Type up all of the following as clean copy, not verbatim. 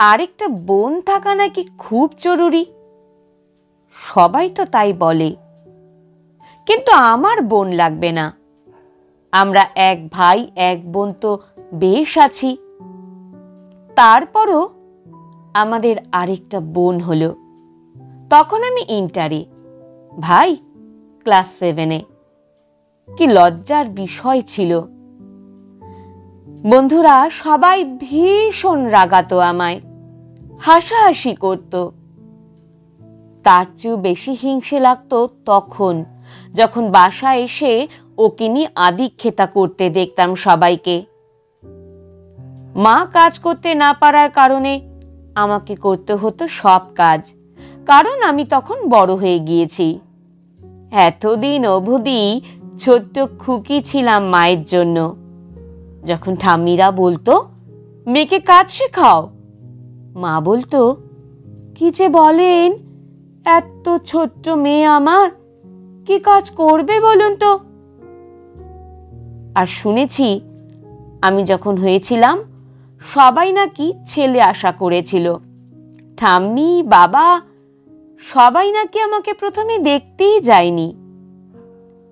আরেকটা বোন থাকা নাকি খুব জরুরি। সবাই তো তাই বলে, কিন্তু আমার বোন লাগবে না। আমরা এক ভাই এক বোন তো বেশ আছি। তারপরও আমাদের আরেকটা বোন হলো। তখন আমি ইন্টারে, ভাই ক্লাস 7-এ। কি লজ্জার বিষয় ছিল। বন্ধুরা সবাই ভীষণ রাগাতো আমায়, হাসাহাসি করত। তার চেয়েও বেশি হিংসে লাগতো তখন, যখন বাসায় এসে ওকে নিয়ে আদিক্ষেতা করতে দেখতাম সবাইকে। মা কাজ করতে না পারার কারণে আমাকে করতে হতো সব কাজ, কারণ আমি তখন বড় হয়ে গিয়েছি। এতদিন অবধি ছোট্ট খুকি ছিলাম মায়ের জন্য। যখন ঠাম্মিরা বলতো মেয়েকে কাজ শেখাও, মা বলতো, কি যে বলেন, এত ছোট্ট মেয়ে আমার, কি কাজ করবে বলুন তো। আর শুনেছি আমি যখন হয়েছিলাম সবাই নাকি ছেলে আশা করেছিল। ঠাম্মি বাবা সবাই নাকি আমাকে প্রথমে দেখতেই যায়নি।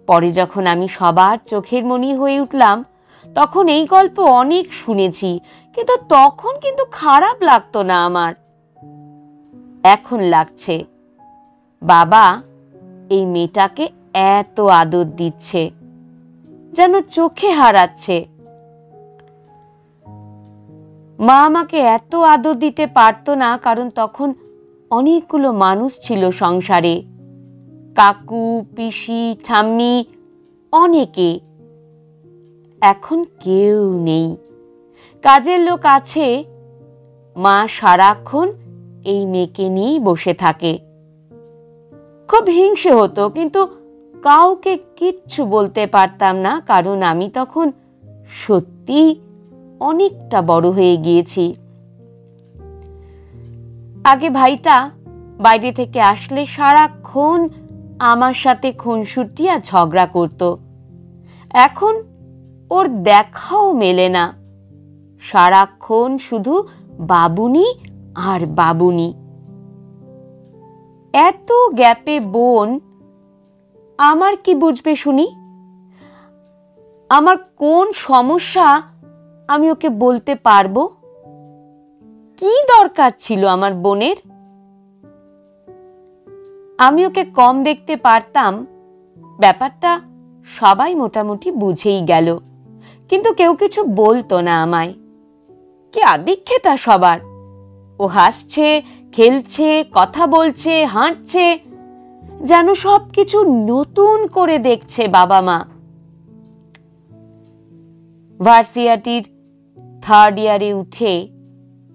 পরে যখন আমি সবার চোখের মণি হয়ে উঠলাম তখন এই গল্প অনেক শুনেছি, কিন্তু তখন কিন্তু খারাপ লাগতো না আমার। এখন লাগছে, বাবা এই মেয়েটাকে এত আদর দিচ্ছে, যেন চোখে হারাচ্ছে। মা আমাকে এত আদর দিতে পারতো না, কারণ তখন অনেকগুলো মানুষ ছিল সংসারে, কাকু পিসি ঠাম্মি অনেকে। এখন কেউ নেই, কাজের লোক আছে, মা সারাক্ষণ এই মেয়েকে নিয়েই বসে থাকে। খুব হিংসে হতো, কিন্তু কাউকে কিচ্ছু বলতে পারতাম না, কারণ আমি তখন সত্যি অনেকটা বড় হয়ে গিয়েছি। আগে ভাইটা বাইরে থেকে আসলে সারাক্ষণ আমার সাথে খুনসুটি আর ঝগড়া করত। এখন ওর দেখাও মেলে না, সারাক্ষণ শুধু বাবুনি আর বাবুনি। এত গ্যাপে বোন আমার কি বুঝবে শুনি? আমার কোন সমস্যা আমি ওকে বলতে পারবো? কি দরকার ছিল আমার বোনের? আমি ওকে কম দেখতে পারতাম, ব্যাপারটা সবাই মোটামুটি বুঝেই গেল, কিন্তু কেউ কিছু বলতো না আমায়। কি আদিক্ষেতা সবার! ও হাসছে, খেলছে, কথা বলছে, হাঁটছে, যেন সবকিছু নতুন করে দেখছে বাবা মা। ভার্সিটির 3rd ইয়ারে উঠে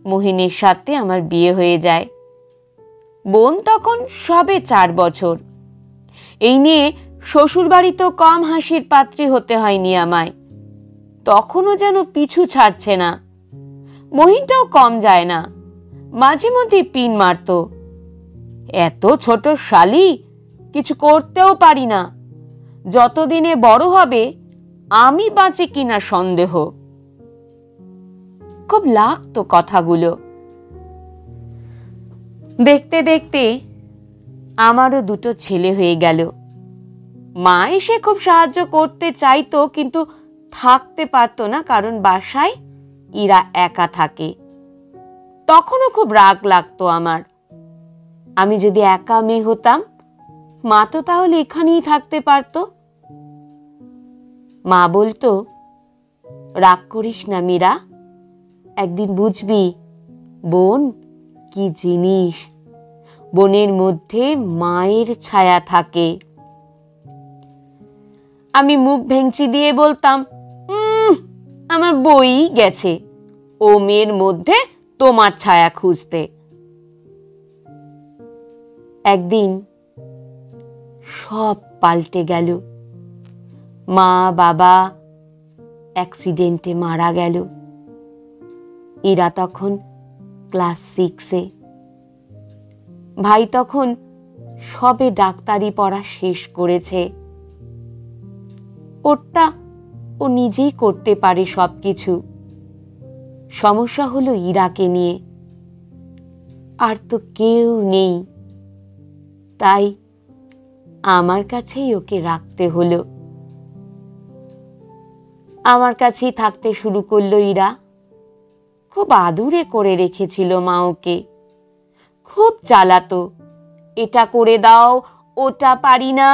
মোহিনীর সাথে আমার বিয়ে হয়ে যায়। বোন তখন সবে 4 বছর। এই নিয়ে শ্বশুর বাড়িতেও কম হাসির পাত্রী হতে হয়নি আমায়। তখনও যেন পিছু ছাড়ছে না। মহিনটাও কম যায় না, মাঝে মধ্যে পিন মারত। এত ছোট শালি, কিছু করতেও পারি না, যতদিনে বড় হবে আমি বাঁচি কিনা সন্দেহ। খুব লাগতো কথাগুলো। দেখতে দেখতে আমারও 2টো ছেলে হয়ে গেল। মা এসে খুব সাহায্য করতে চাইতো, কিন্তু থাকতে পারতো না, কারণ বাসায় ইরা একা থাকে। তখনও খুব রাগ লাগতো আমার। আমি যদি একা মেয়ে হতাম, মা তো তাহলে এখানেই থাকতে পারতো। মা বলতো, রাগ করিস না মীরা, একদিন বুঝবি বোন কি জিনিস, বোনের মধ্যে মায়ের ছায়া থাকে। আমি মুখ ভেঙচি দিয়ে বলতাম, আমার বই গেছে ও মেয়ের মধ্যে তোমার ছায়া খুঁজতে। একদিন সব পাল্টে গেল। মা বাবা অ্যাক্সিডেন্টে মারা গেল। ইরা তখন ক্লাস 6-এ। ভাই তখন সবে ডাক্তারি পড়া শেষ করেছে। ওটা ও নিজেই করতে পারে সবকিছু। সমস্যা হলো ইরাকে নিয়ে। আর তো কেউ নেই, তাই আমার কাছেই ওকে রাখতে হলো। আমার কাছেই থাকতে শুরু করলো ইরা। খুব আদুরে করে রেখেছিল মা ওকে, খুব জ্বালাতো, এটা করে দাও, ওটা পারি না।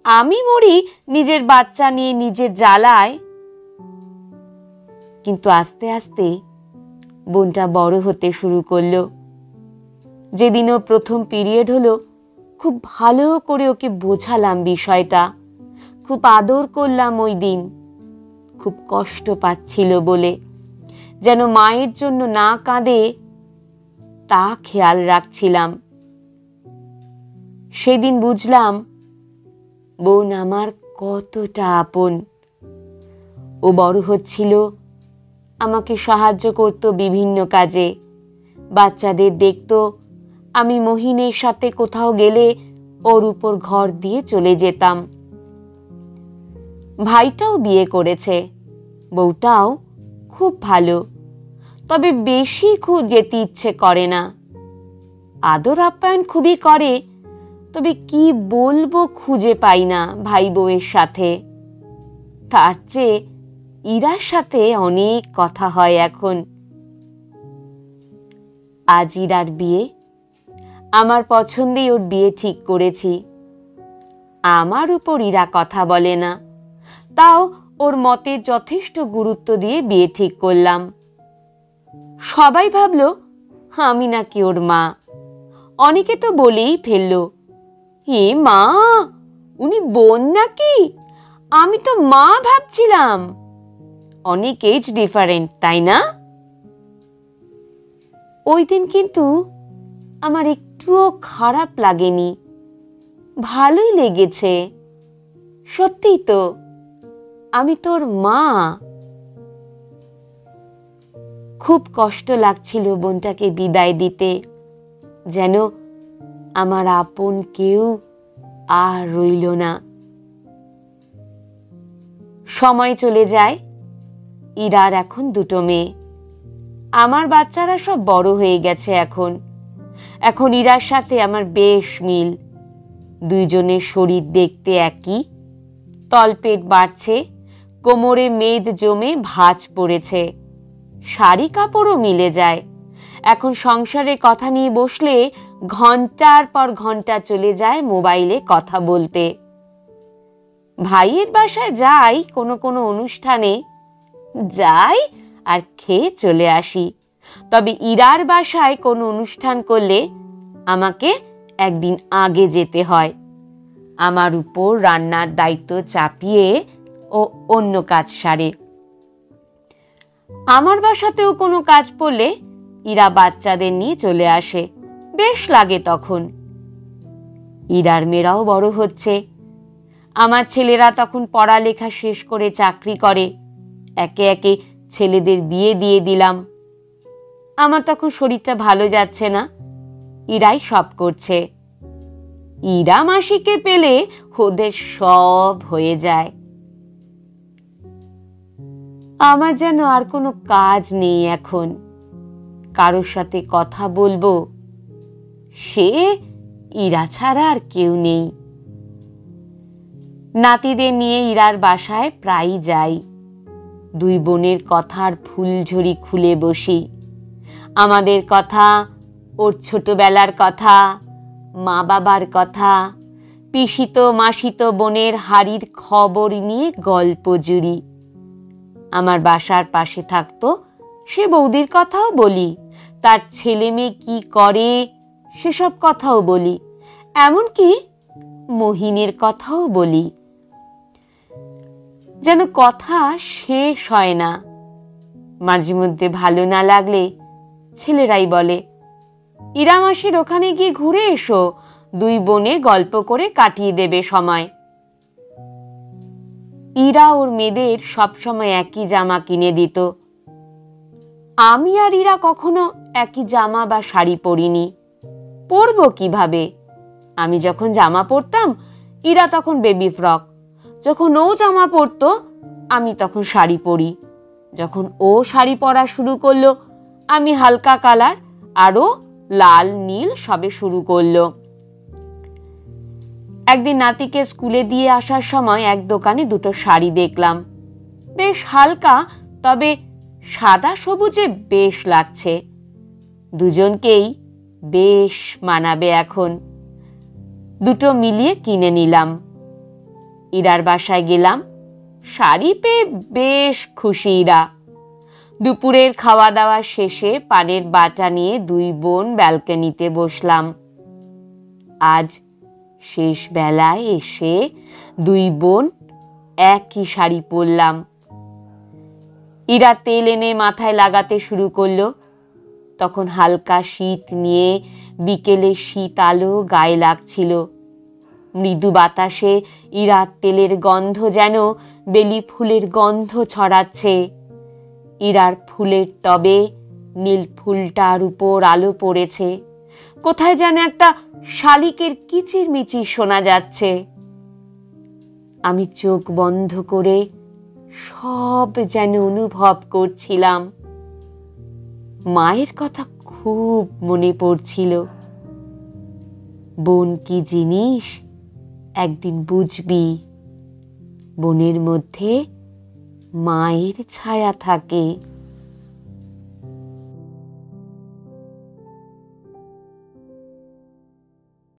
আমি মরি নিজের বাচ্চা নিয়ে নিজের জ্বালায়। কিন্তু আস্তে আস্তে বোনটা বড় হতে শুরু করলো। যেদিন ওর প্রথম পিরিয়ড হলো, খুব ভালো করে ওকে বোঝালাম বিষয়টা, খুব আদর করলাম ওই দিন। খুব কষ্ট পাচ্ছিল বলে যেন মায়ের জন্য না কাঁদে তা খেয়াল রাখছিলাম। সেদিন বুঝলাম বোন আমার কতটা আপন। ও বড় হচ্ছিল, আমাকে সাহায্য করত বিভিন্ন কাজে, বাচ্চাদের দেখত। আমি মহিনের সাথে কোথাও গেলে ওর উপর ঘর দিয়ে চলে যেতাম। ভাইটাও বিয়ে করেছে, বউটাও খুব ভালো, তবে বেশি যেতে ইচ্ছে করে না। আদর আপ্যায়ন খুবই করে, তবে কি বলবো খুঁজে পাই না ভাই বউয়ের সাথে। তার চেয়ে ইরার সাথে অনেক কথা হয় এখন। আজ ইরার বিয়ে, আমার পছন্দেই ওর বিয়ে ঠিক করেছি। আমার উপর ইরা কথা বলে না, তাও ওর মতে যথেষ্ট গুরুত্ব দিয়ে বিয়ে ঠিক করলাম। সবাই ভাবলো আমি নাকি ওর মা। অনেকে তো বলেই ফেললো, হে মা, উনি বোন নাকি? আমি তো মা ভাবছিলাম। অনেক এজ ডিফারেন্ট, তাই না? ওই দিন কিন্তু আমার একটুও খারাপ লাগেনি, ভালোই লেগেছে। সত্যিই তো, আমি তোর মা। খুব কষ্ট লাগছিল বোনটাকে বিদায় দিতে, যেন আমার আপন কেউ আর রইল না। সময় চলে যায়। ইরার এখন দুটো মেয়ে। আমার বাচ্চারা সব বড় হয়ে গেছে এখন। এখন ইরার সাথে আমার বেশ মিল। দুইজনের শরীর দেখতে একই, তলপেট বাড়ছে, কোমরে মেদ জমে ভাঁজ পড়েছে, শাড়ি কাপড়ও মিলে যায়। এখন সংসারের কথা নিয়ে বসলে ঘন্টার পর ঘন্টা চলে যায় মোবাইলে কথা বলতে। ভাইয়ের বাসায় যাই কোনো কোনো অনুষ্ঠানে, যাই আর খেয়ে চলে আসি। তবে ইরার বাসায় কোনো অনুষ্ঠান করলে আমাকে একদিন আগে যেতে হয়। আমার উপর রান্নার দায়িত্ব চাপিয়ে ও অন্য কাজ সারে। আমার বাসাতেও কোনো কাজ পড়লে ইরা বাচ্চাদের নিয়ে চলে আসে, বেশ লাগে তখন। ইরার মেয়েরাও বড় হচ্ছে। আমার ছেলেরা তখন পড়ালেখা শেষ করে চাকরি করে। একে একে ছেলেদের বিয়ে দিয়ে দিলাম। আমার তখন শরীরটা ভালো যাচ্ছে না, ইরাই সব করছে। ইরা মাসিকে পেলে ওদের সব হয়ে যায়। আমার যেন আর কোনো কাজ নেই এখন। কারোর সাথে কথা বলবো, সে ইরা ছাড়া আর কেউ নেই। নাতিদের নিয়ে ইরার বাসায় প্রায়ই যাই। দুই বোনের কথার ফুলঝুরি খুলে বসি। আমাদের কথা, ওর ছোটবেলার কথা, মা বাবার কথা, পিসিত মাসিত বোনের হাড়ির খবর নিয়ে গল্প জুড়ি। আমার বাসার পাশে থাকতো সে বৌদির কথাও বলি, তার ছেলে মেয়ে কি করে সেসব কথাও বলি, এমনকি মহিনের কথাও বলি। যেন কথা শেষ হয় না। মাঝে মধ্যে ভালো না লাগলে ছেলেরাই বলে, ইরা মাসির ওখানে গিয়ে ঘুরে এসো, দুই বোনে গল্প করে কাটিয়ে দেবে সময়। ইরা ওর মেয়েদের সবসময় একই জামা কিনে দিত। আমি আর ইরা কখনো একই জামা বা শাড়ি পরিনি। পরবো কিভাবে? আমি যখন জামা পরতাম, ইরা তখন বেবি ফ্রক। যখন ও জামা পরতো, আমি তখন শাড়ি পরি। যখন ও শাড়ি পরা শুরু করলো, আমি হালকা কালার আরো লাল নীল সবে শুরু করলো। একদিন নাতিকে স্কুলে দিয়ে আসার সময় এক দোকানে দুটো শাড়ি দেখলাম, বেশ হালকা, তবে সাদা সবুজে বেশ লাগছে, দুজনকেই বেশ মানাবে। এখন দুটো মিলিয়ে কিনে নিলাম। ইরার বাসায় গেলাম, শাড়ি পেয়ে বেশ খুশি ইরা। দুপুরের খাওয়া দাওয়া শেষে পানের বাটা নিয়ে দুই বোন ব্যালকনিতে বসলাম। আজ শেষ বেলায় এসে দুই বোন একই শাড়ি পরলাম। ইরা তেল এনে মাথায় লাগাতে শুরু করলো। তখন হালকা শীত নিয়ে বিকেলে শীত আলো গায়ে লাগছিল। মৃদু বাতাসে ইরার তেলের গন্ধ যেন বেলি ফুলের গন্ধ ছড়াচ্ছে। ইরার ফুলের টবে নীল ফুলটার উপর আলো পড়েছে, কোথায় যেন একটা শালিকের কিচিরমিচির শোনা যাচ্ছে। আমি চোখ বন্ধ করে সব যেন অনুভব করছিলাম। মায়ের কথা খুব মনে পড়ছিল। বোন কি জিনিস একদিন বুঝবি, বোনের মধ্যে মায়ের ছায়া থাকে।